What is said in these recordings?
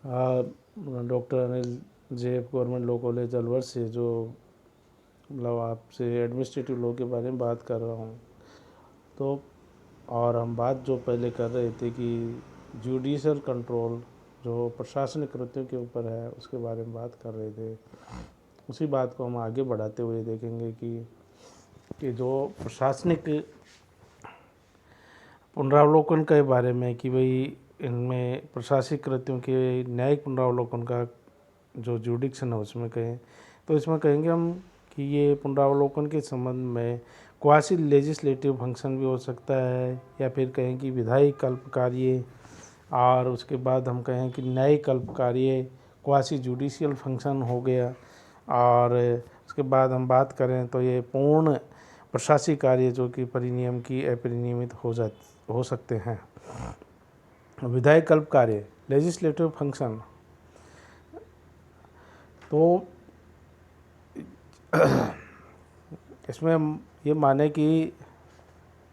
Doctor Anil जेब government law college Alwar से जो मतलब आपसे एडमिनिस्ट्रेटिव लॉ के बारे में बात कर रहा हूँ। तो और हम बात जो पहले कर रहे थे कि जुडिशल कंट्रोल जो प्रशासनिक कृत्यों के ऊपर है उसके बारे में बात कर रहे थे। उसी बात को हम आगे बढ़ाते हुए देखेंगे कि जो प्रशासनिक पुनरावलोकन के बारे में कि भाई इनमें प्रशासनिक कृत्यों के न्यायिक पुनरावलोकन का जो जुडिक्शन है उसमें कहें तो इसमें कहेंगे हम कि ये पुनरावलोकन के संबंध में क्वासी लेजिस्लेटिव फंक्शन भी हो सकता है या फिर कहें कि विधायी कल्प कार्य, और उसके बाद हम कहें कि न्यायिक कल्प कार्य क्वासी जुडिशियल फंक्शन हो गया। और उसके बाद हम बात करें तो ये पूर्ण प्रशासनिक कार्य जो कि परिनियम की अपरिनियमित हो सकते हैं। विधायी कल्प कार्य लेजिस्लेटिव फंक्शन, तो इसमें हम ये माने कि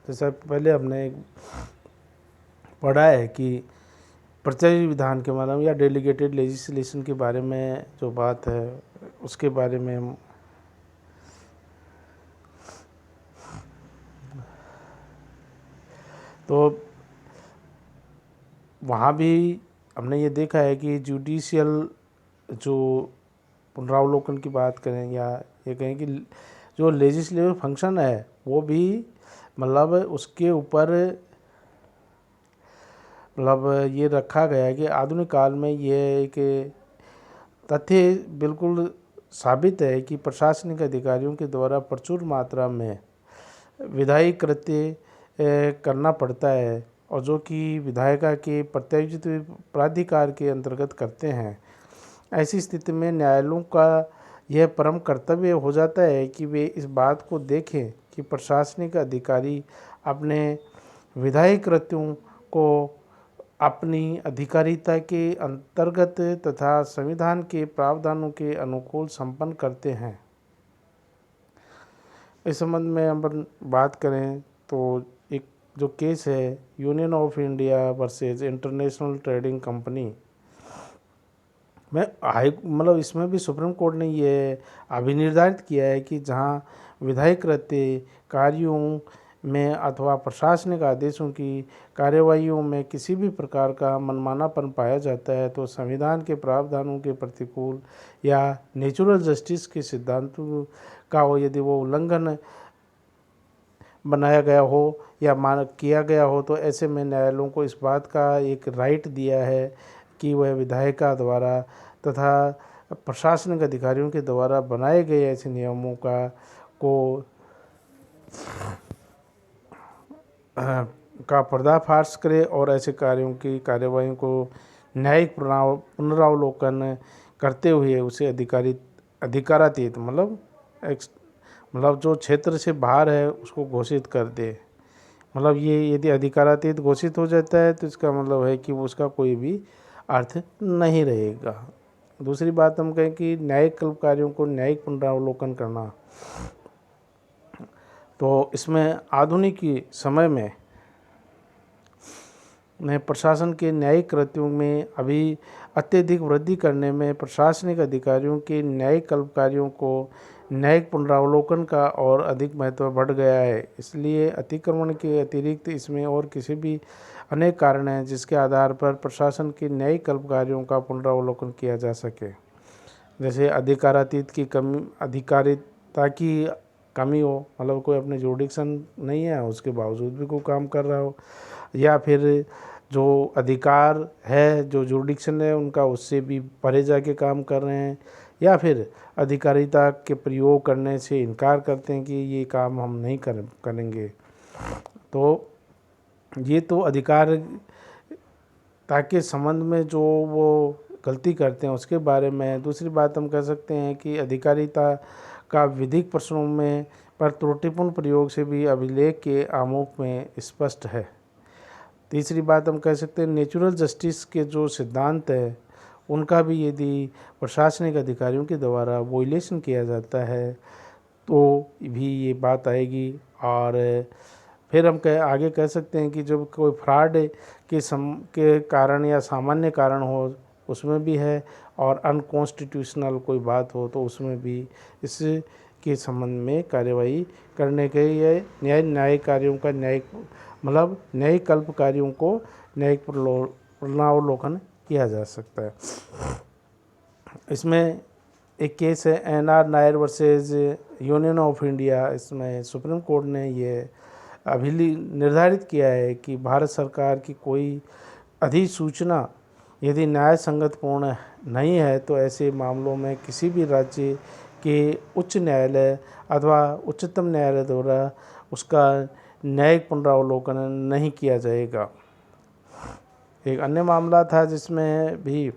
जैसा पहले हमने पढ़ा है कि प्रत्यय विधान के माध्यम या डेलीगेटेड लेजिस्लेशन के बारे में जो बात है उसके बारे में हम तो वहाँ भी हमने ये देखा है कि जुडिशियल जो पुनरावलोकन की बात करें या ये कहें कि जो लेजिस्लेटिव फंक्शन है वो भी मतलब उसके ऊपर मतलब ये रखा गया है कि आधुनिक काल में ये एक तथ्य बिल्कुल साबित है कि प्रशासनिक अधिकारियों के द्वारा प्रचुर मात्रा में विधायी कृत्य करना पड़ता है और जो कि विधायिका के प्रत्यायोजित प्राधिकार के अंतर्गत करते हैं। ऐसी स्थिति में न्यायालयों का यह परम कर्तव्य हो जाता है कि वे इस बात को देखें कि प्रशासनिक अधिकारी अपने विधायी कृत्यों को अपनी अधिकारिता के अंतर्गत तथा संविधान के प्रावधानों के अनुकूल संपन्न करते हैं। इस संबंध में हम बात करें तो एक जो केस है union of India versus international trading company में मतलब इसमें भी सुप्रीम कोर्ट ने ये अभिनिर्धारित किया है कि जहां विधायी कृत्य कार्यों में अथवा प्रशासनिक आदेशों की कार्यवाहियों में किसी भी प्रकार का मनमानापन पाया जाता है तो संविधान के प्रावधानों के प्रतिकूल या नेचुरल जस्टिस के सिद्धांतों का यदि वो उल्लंघन बनाया गया हो या मान किया गया हो तो ऐसे में न्यायालयों को इस बात का एक राइट दिया है कि वह विधायिका द्वारा तथा प्रशासनिक अधिकारियों के द्वारा बनाए गए ऐसे नियमों का पर्दाफाश करे और ऐसे कार्यों की कार्यवाही को न्यायिक पुनरावलोकन करते हुए उसे अधिकारातीत मतलब जो क्षेत्र से बाहर है उसको घोषित कर दे। मतलब ये यदि अधिकारातीत घोषित हो जाता है तो इसका मतलब है कि उसका कोई भी अर्थ नहीं रहेगा। दूसरी बात हम कहें कि न्यायिक कल्प कार्यों को न्यायिक पुनरावलोकन करना, तो इसमें आधुनिक समय में प्रशासन के न्यायिक कृत्यों में अभी अत्यधिक वृद्धि करने में प्रशासनिक अधिकारियों के न्यायिक कल्प कार्यों को न्यायिक पुनरावलोकन का और अधिक महत्व बढ़ गया है। इसलिए अतिक्रमण के अतिरिक्त इसमें और किसी भी अनेक कारण हैं जिसके आधार पर प्रशासन के न्यायिक कल्प कार्यों का पुनरावलोकन किया जा सके। जैसे अधिकारातीत की कमी, अधिकारिता की कमी हो, मतलब कोई अपने जुडिक्शन नहीं है उसके बावजूद भी कोई काम कर रहा हो, या फिर जो अधिकार है जो जुडिक्शन है उनका उससे भी परे जाके काम कर रहे हैं, या फिर अधिकारिता के प्रयोग करने से इनकार करते हैं कि ये काम हम नहीं करेंगे। तो ये तो अधिकार ताकि संबंध में जो वो गलती करते हैं उसके बारे में। दूसरी बात हम कह सकते हैं कि अधिकारिता का विधिक प्रश्नों में पर त्रुटिपूर्ण प्रयोग से भी अभिलेख के आमुख में स्पष्ट है। तीसरी बात हम कह सकते हैं नेचुरल जस्टिस के जो सिद्धांत है उनका भी यदि प्रशासनिक अधिकारियों के द्वारा वोलेशन किया जाता है तो भी ये बात आएगी। और फिर हम आगे कह सकते हैं कि जब कोई फ्रॉड के कारण या सामान्य कारण हो उसमें भी है, और अनकॉन्स्टिट्यूशनल कोई बात हो तो उसमें भी इसके संबंध में कार्यवाही करने के लिए न्यायिक कार्यों का न्यायिक कल्प कार्यों को न्यायिक पुनरावलोकन किया जा सकता है। इसमें एक केस है NR Nair versus union of India. इसमें सुप्रीम कोर्ट ने ये अभी निर्धारित किया है कि भारत सरकार की कोई अधिसूचना यदि न्याय संगत पूर्ण नहीं है तो ऐसे मामलों में किसी भी राज्य के उच्च न्यायालय अथवा उच्चतम न्यायालय द्वारा उसका न्यायिक पुनरावलोकन नहीं किया जाएगा। एक अन्य मामला था जिसमें भी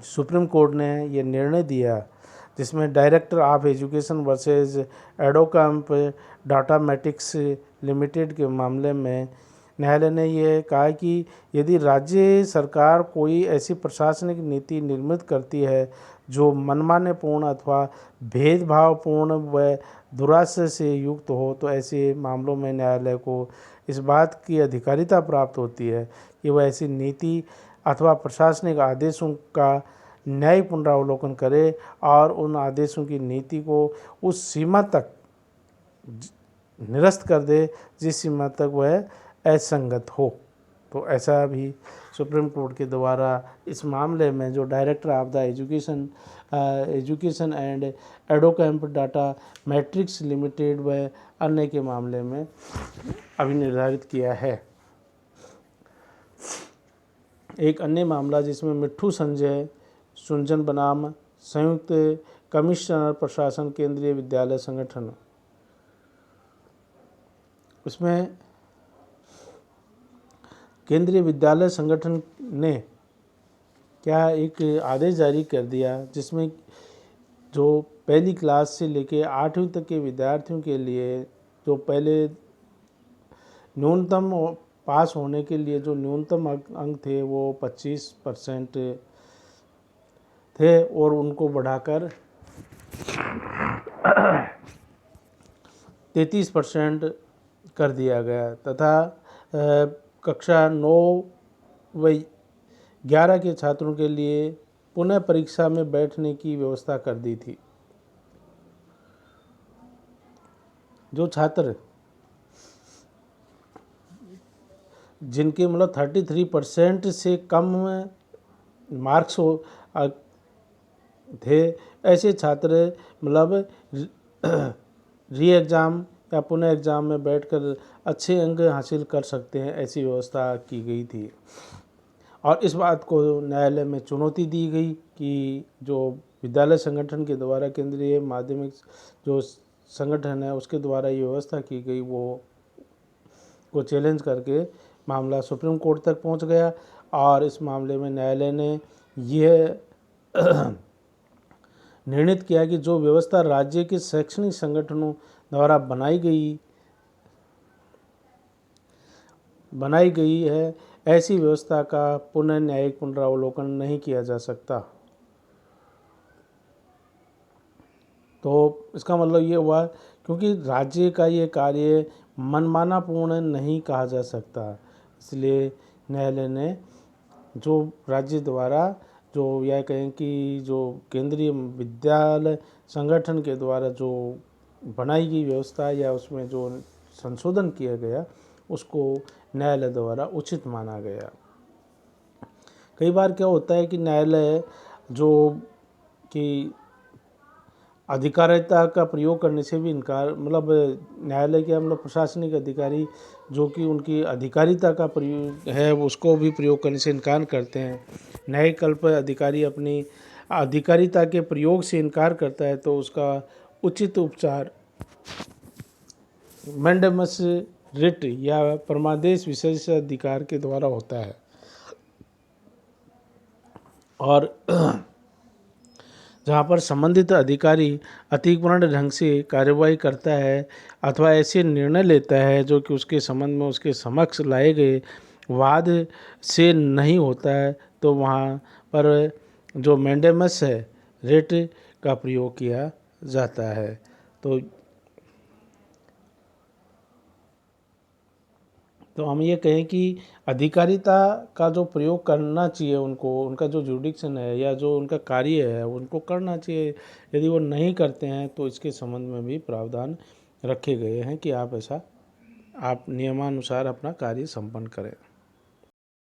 सुप्रीम कोर्ट ने ये निर्णय दिया, जिसमें director of education versus Educomp Datamatics limited के मामले में न्यायालय ने यह कहा कि यदि राज्य सरकार कोई ऐसी प्रशासनिक नीति निर्मित करती है जो मनमानेपूर्ण अथवा भेदभावपूर्ण व दुराशय से युक्त हो तो ऐसे मामलों में न्यायालय को इस बात की अधिकारिता प्राप्त होती है कि वह ऐसी नीति अथवा प्रशासनिक आदेशों का न्यायिक पुनरावलोकन करे और उन आदेशों की नीति को उस सीमा तक निरस्त कर दे जिस सीमा तक वह असंगत हो। तो ऐसा भी सुप्रीम कोर्ट के द्वारा इस मामले में जो director of the education and Educomp data matrix limited व अन्य के मामले में अभी निर्धारित किया है। एक अन्य मामला जिसमें मिट्ठू संजय सुंजन बनाम संयुक्त कमिश्नर प्रशासन केंद्रीय विद्यालय संगठन, उसमें केंद्रीय विद्यालय संगठन ने क्या एक आदेश जारी कर दिया जिसमें जो पहली क्लास से लेके 8वीं तक के विद्यार्थियों के लिए जो पहले न्यूनतम पास होने के लिए जो न्यूनतम अंक थे वो 25% थे और उनको बढ़ाकर 33% कर दिया गया तथा कक्षा 9 व 11 के छात्रों के लिए पुनः परीक्षा में बैठने की व्यवस्था कर दी थी। जो छात्र जिनके 33% से कम मार्क्स थे, ऐसे छात्र री एग्ज़ाम या पुनः एग्ज़ाम में बैठकर अच्छे अंक हासिल कर सकते हैं, ऐसी व्यवस्था की गई थी। और इस बात को न्यायालय में चुनौती दी गई कि जो विद्यालय संगठन के द्वारा केंद्रीय माध्यमिक जो संगठन है उसके द्वारा ये व्यवस्था की गई वो को चैलेंज करके मामला सुप्रीम कोर्ट तक पहुंच गया। और इस मामले में न्यायालय ने यह निर्णित किया कि जो व्यवस्था राज्य के शैक्षणिक संगठनों द्वारा बनाई गई है ऐसी व्यवस्था का पुनः न्यायिक पुनरावलोकन नहीं किया जा सकता। तो इसका मतलब ये हुआ क्योंकि राज्य का ये कार्य मनमानापूर्ण नहीं कहा जा सकता, इसलिए न्यायालय ने जो राज्य द्वारा जो यह कहें कि जो केंद्रीय विद्यालय संगठन के द्वारा जो बनाई गई व्यवस्था या उसमें जो संशोधन किया गया उसको न्यायालय द्वारा उचित माना गया। कई बार क्या होता है कि न्यायालय जो कि अधिकारिता का प्रयोग करने से भी इनकार न्यायालय के प्रशासनिक अधिकारी जो कि उनकी अधिकारिता का प्रयोग है उसको भी प्रयोग करने से इनकार करते हैं। न्यायिक कल्प अधिकारी अपनी अधिकारिता के प्रयोग से इनकार करता है तो उसका उचित उपचार मैंडेमस रिट या परमादेश विशेषाधिकार के द्वारा होता है। और जहाँ पर संबंधित अधिकारी अतिपूर्ण ढंग से कार्यवाही करता है अथवा ऐसे निर्णय लेता है जो कि उसके संबंध में उसके समक्ष लाए गए वाद से नहीं होता है तो वहाँ पर जो मैंडेमस है रिट का प्रयोग किया जाता है। तो तो हम ये कहें कि अधिकारिता का जो प्रयोग करना चाहिए उनको, उनका जो जुडिक्शन है या जो उनका कार्य है उनको करना चाहिए। यदि वो नहीं करते हैं तो इसके संबंध में भी प्रावधान रखे गए हैं कि आप नियमानुसार अपना कार्य संपन्न करें।